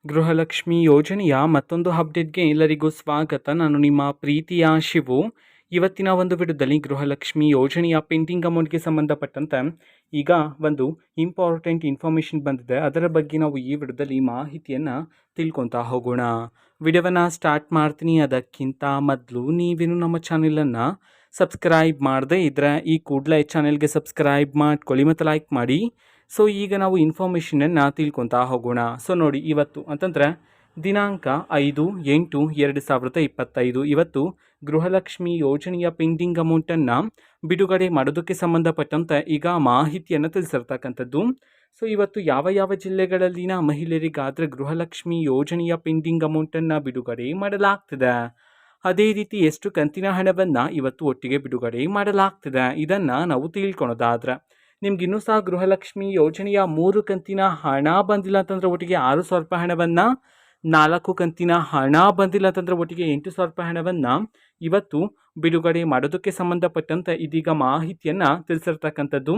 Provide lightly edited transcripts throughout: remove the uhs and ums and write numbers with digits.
ಗೃಹಲಕ್ಷ್ಮಿ ಯೋಜನೆಯ ಮತ್ತೊಂದು ಅಪ್ಡೇಟ್ಗೆ ಎಲ್ಲರಿಗೂ ಸ್ವಾಗತ. ನಾನು ನಿಮ್ಮ ಪ್ರೀತಿಯ ಶಿವು. ಇವತ್ತಿನ ಒಂದು ವಿಡಿಯೋದಲ್ಲಿ ಗೃಹಲಕ್ಷ್ಮಿ ಯೋಜನೆಯ ಪೆಂಡಿಂಗ್ ಅಮೌಂಟ್ಗೆ ಸಂಬಂಧಪಟ್ಟಂತೆ ಈಗ ಒಂದು ಇಂಪಾರ್ಟೆಂಟ್ ಇನ್ಫಾರ್ಮೇಷನ್ ಬಂದಿದೆ. ಅದರ ಬಗ್ಗೆ ನಾವು ಈ ವಿಡಿಯೋದಲ್ಲಿ ಮಾಹಿತಿಯನ್ನು ತಿಳ್ಕೊತಾ ಹೋಗೋಣ. ವಿಡಿಯೋವನ್ನು ಸ್ಟಾರ್ಟ್ ಮಾಡ್ತೀನಿ. ಅದಕ್ಕಿಂತ ಮೊದಲು ನೀವೇನು ನಮ್ಮ ಚಾನೆಲನ್ನು ಸಬ್ಸ್ಕ್ರೈಬ್ ಮಾಡದೇ ಇದ್ದರೆ ಈ ಕೂಡಲೇ ಚಾನೆಲ್ಗೆ ಸಬ್ಸ್ಕ್ರೈಬ್ ಮಾಡ್ಕೊಳ್ಳಿ ಮತ್ತು ಲೈಕ್ ಮಾಡಿ. ಸೊ ಈಗ ನಾವು ಇನ್ಫಾರ್ಮೇಷನನ್ನು ತಿಳ್ಕೊತಾ ಹೋಗೋಣ. ಸೊ ನೋಡಿ, ಇವತ್ತು ಅಂತಂದರೆ ದಿನಾಂಕ 5/8/2025 ಇವತ್ತು ಗೃಹಲಕ್ಷ್ಮಿ ಯೋಜನೆಯ ಪೆಂಡಿಂಗ್ ಅಮೌಂಟನ್ನು ಬಿಡುಗಡೆ ಮಾಡೋದಕ್ಕೆ ಸಂಬಂಧಪಟ್ಟಂತೆ ಈಗ ಮಾಹಿತಿಯನ್ನು ತಿಳಿಸಿರ್ತಕ್ಕಂಥದ್ದು. ಸೊ ಇವತ್ತು ಯಾವ ಯಾವ ಜಿಲ್ಲೆಗಳಲ್ಲಿನ ಮಹಿಳೆಯರಿಗಾದರೆ ಗೃಹಲಕ್ಷ್ಮಿ ಯೋಜನೆಯ ಪೆಂಡಿಂಗ್ ಅಮೌಂಟನ್ನು ಬಿಡುಗಡೆ ಮಾಡಲಾಗ್ತಿದೆ, ಅದೇ ರೀತಿ ಎಷ್ಟು ಕಂತಿನ ಹಣವನ್ನು ಇವತ್ತು ಒಟ್ಟಿಗೆ ಬಿಡುಗಡೆ ಮಾಡಲಾಗ್ತಿದೆ, ಇದನ್ನು ನಾವು ತಿಳ್ಕೊಳೋದಾದ್ರೆ ನಿಮ್ಗೆ ಇನ್ನೂ ಸಹ ಗೃಹಲಕ್ಷ್ಮಿ ಯೋಜನೆಯ 3 ಕಂತಿನ ಹಣ ಬಂದಿಲ್ಲ ಅಂತಂದರೆ ಒಟ್ಟಿಗೆ 6,000 ರೂಪಾಯಿ ಹಣವನ್ನು, 4 ಕಂತಿನ ಹಣ ಬಂದಿಲ್ಲ ಅಂತಂದರೆ ಒಟ್ಟಿಗೆ 8,000 ರೂಪಾಯಿ ಹಣವನ್ನು ಇವತ್ತು ಬಿಡುಗಡೆ ಮಾಡೋದಕ್ಕೆ ಸಂಬಂಧಪಟ್ಟಂತೆ ಇದೀಗ ಮಾಹಿತಿಯನ್ನು ತಿಳಿಸಿರ್ತಕ್ಕಂಥದ್ದು.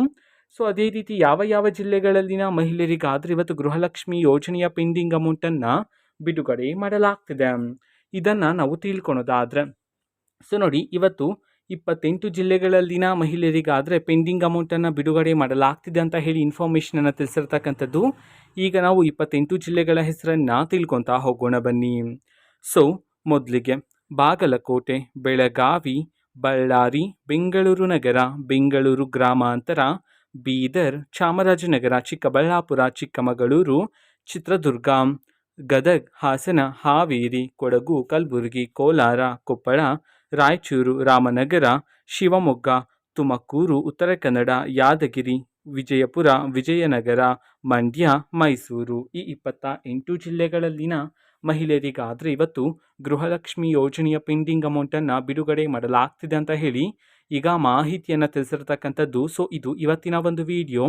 ಸೊ ಅದೇ ರೀತಿ ಯಾವ ಯಾವ ಜಿಲ್ಲೆಗಳಲ್ಲಿನ ಮಹಿಳೆಯರಿಗಾದರೆ ಇವತ್ತು ಗೃಹಲಕ್ಷ್ಮಿ ಯೋಜನೆಯ ಪೆಂಡಿಂಗ್ ಅಮೌಂಟನ್ನು ಬಿಡುಗಡೆ ಮಾಡಲಾಗ್ತಿದೆ, ಇದನ್ನು ನಾವು ತಿಳ್ಕೊಳೋದಾದರೆ ಸೊ ನೋಡಿ, ಇವತ್ತು 28 ಜಿಲ್ಲೆಗಳಲ್ಲಿನ ಮಹಿಳೆಯರಿಗಾದರೆ ಪೆಂಡಿಂಗ್ ಅಮೌಂಟನ್ನು ಬಿಡುಗಡೆ ಮಾಡಲಾಗ್ತಿದೆ ಅಂತ ಹೇಳಿ ಇನ್ಫಾರ್ಮೇಷನನ್ನು ತಿಳಿಸಿರ್ತಕ್ಕಂಥದ್ದು. ಈಗ ನಾವು 28 ಜಿಲ್ಲೆಗಳ ಹೆಸರನ್ನು ತಿಳ್ಕೊತಾ ಹೋಗೋಣ ಬನ್ನಿ. ಸೊ ಮೊದಲಿಗೆ ಬಾಗಲಕೋಟೆ, ಬೆಳಗಾವಿ, ಬಳ್ಳಾರಿ, ಬೆಂಗಳೂರು ನಗರ, ಬೆಂಗಳೂರು ಗ್ರಾಮಾಂತರ, ಬೀದರ್, ಚಾಮರಾಜನಗರ, ಚಿಕ್ಕಬಳ್ಳಾಪುರ, ಚಿಕ್ಕಮಗಳೂರು, ಚಿತ್ರದುರ್ಗ, ಗದಗ, ಹಾಸನ, ಹಾವೇರಿ, ಕೊಡಗು, ಕಲಬುರಗಿ, ಕೋಲಾರ, ಕೊಪ್ಪಳ, ರಾಯಚೂರು, ರಾಮನಗರ, ಶಿವಮೊಗ್ಗ, ತುಮಕೂರು, ಉತ್ತರ ಕನ್ನಡ, ಯಾದಗಿರಿ, ವಿಜಯಪುರ, ವಿಜಯನಗರ, ಮಂಡ್ಯ, ಮೈಸೂರು ಈ 28 ಜಿಲ್ಲೆಗಳಲ್ಲಿನ ಮಹಿಳೆಯರಿಗಾದರೆ ಇವತ್ತು ಗೃಹಲಕ್ಷ್ಮಿ ಯೋಜನೆಯ ಪೆಂಡಿಂಗ್ ಅಮೌಂಟನ್ನು ಬಿಡುಗಡೆ ಮಾಡಲಾಗ್ತಿದೆ ಅಂತ ಹೇಳಿ ಈಗ ಮಾಹಿತಿಯನ್ನು ತಿಳಿಸಿರ್ತಕ್ಕಂಥದ್ದು. ಸೊ ಇದು ಇವತ್ತಿನ ಒಂದು ವಿಡಿಯೋ.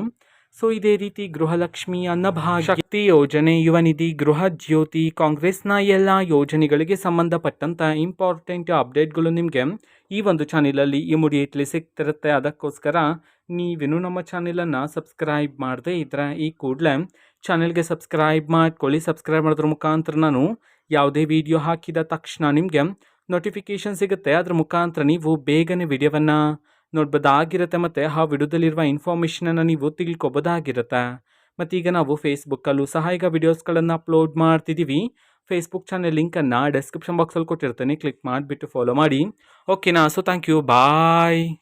ಸೊ ಇದೇ ರೀತಿ ಗೃಹಲಕ್ಷ್ಮಿ, ಅನ್ನಭಾಗ್ಯ, ಶಕ್ತಿ ಯೋಜನೆ, ಯುವ ನಿಧಿ, ಗೃಹ ಜ್ಯೋತಿ, ಕಾಂಗ್ರೆಸ್ನ ಎಲ್ಲ ಯೋಜನೆಗಳಿಗೆ ಸಂಬಂಧಪಟ್ಟಂಥ ಇಂಪಾರ್ಟೆಂಟ್ ಅಪ್ಡೇಟ್ಗಳು ನಿಮಗೆ ಈ ಒಂದು ಚಾನೆಲಲ್ಲಿ ಇಮಿಡಿಯೇಟ್ಲಿ ಸಿಗ್ತಿರುತ್ತೆ. ಅದಕ್ಕೋಸ್ಕರ ನೀವೇನು ನಮ್ಮ ಚಾನೆಲನ್ನು ಸಬ್ಸ್ಕ್ರೈಬ್ ಮಾಡದೇ ಇದ್ದರೆ ಈ ಕೂಡಲೇ ಚಾನೆಲ್ಗೆ ಸಬ್ಸ್ಕ್ರೈಬ್ ಮಾಡ್ಕೊಳ್ಳಿ. ಸಬ್ಸ್ಕ್ರೈಬ್ ಮಾಡೋದ್ರ ಮುಖಾಂತರ ನಾನು ಯಾವುದೇ ವಿಡಿಯೋ ಹಾಕಿದ ತಕ್ಷಣ ನಿಮಗೆ ನೋಟಿಫಿಕೇಷನ್ ಸಿಗುತ್ತೆ. ಅದರ ಮುಖಾಂತರ ನೀವು ಬೇಗನೆ ವಿಡಿಯೋವನ್ನು ನೋಡ್ಬೋದಾಗಿರುತ್ತೆ ಮತ್ತು ಆ ವಿಡಿಯೋದಲ್ಲಿರುವ ಇನ್ಫಾರ್ಮೇಷನನ್ನು ನೀವು ತಿಳ್ಕೊಬೋದಾಗಿರುತ್ತೆ. ಮತ್ತು ಈಗ ನಾವು ಫೇಸ್ಬುಕ್ಕಲ್ಲೂ ಸಹ ಈಗ ವಿಡಿಯೋಸ್ಗಳನ್ನು ಅಪ್ಲೋಡ್ ಮಾಡ್ತಿದ್ದೀವಿ. ಫೇಸ್ಬುಕ್ ಚಾನೆಲ್ ಲಿಂಕನ್ನು ಡಿಸ್ಕ್ರಿಪ್ಷನ್ ಬಾಕ್ಸಲ್ಲಿ ಕೊಟ್ಟಿರ್ತೇನೆ, ಕ್ಲಿಕ್ ಮಾಡಿಬಿಟ್ಟು ಫಾಲೋ ಮಾಡಿ. ಓಕೆನಾ? So thank you, bye.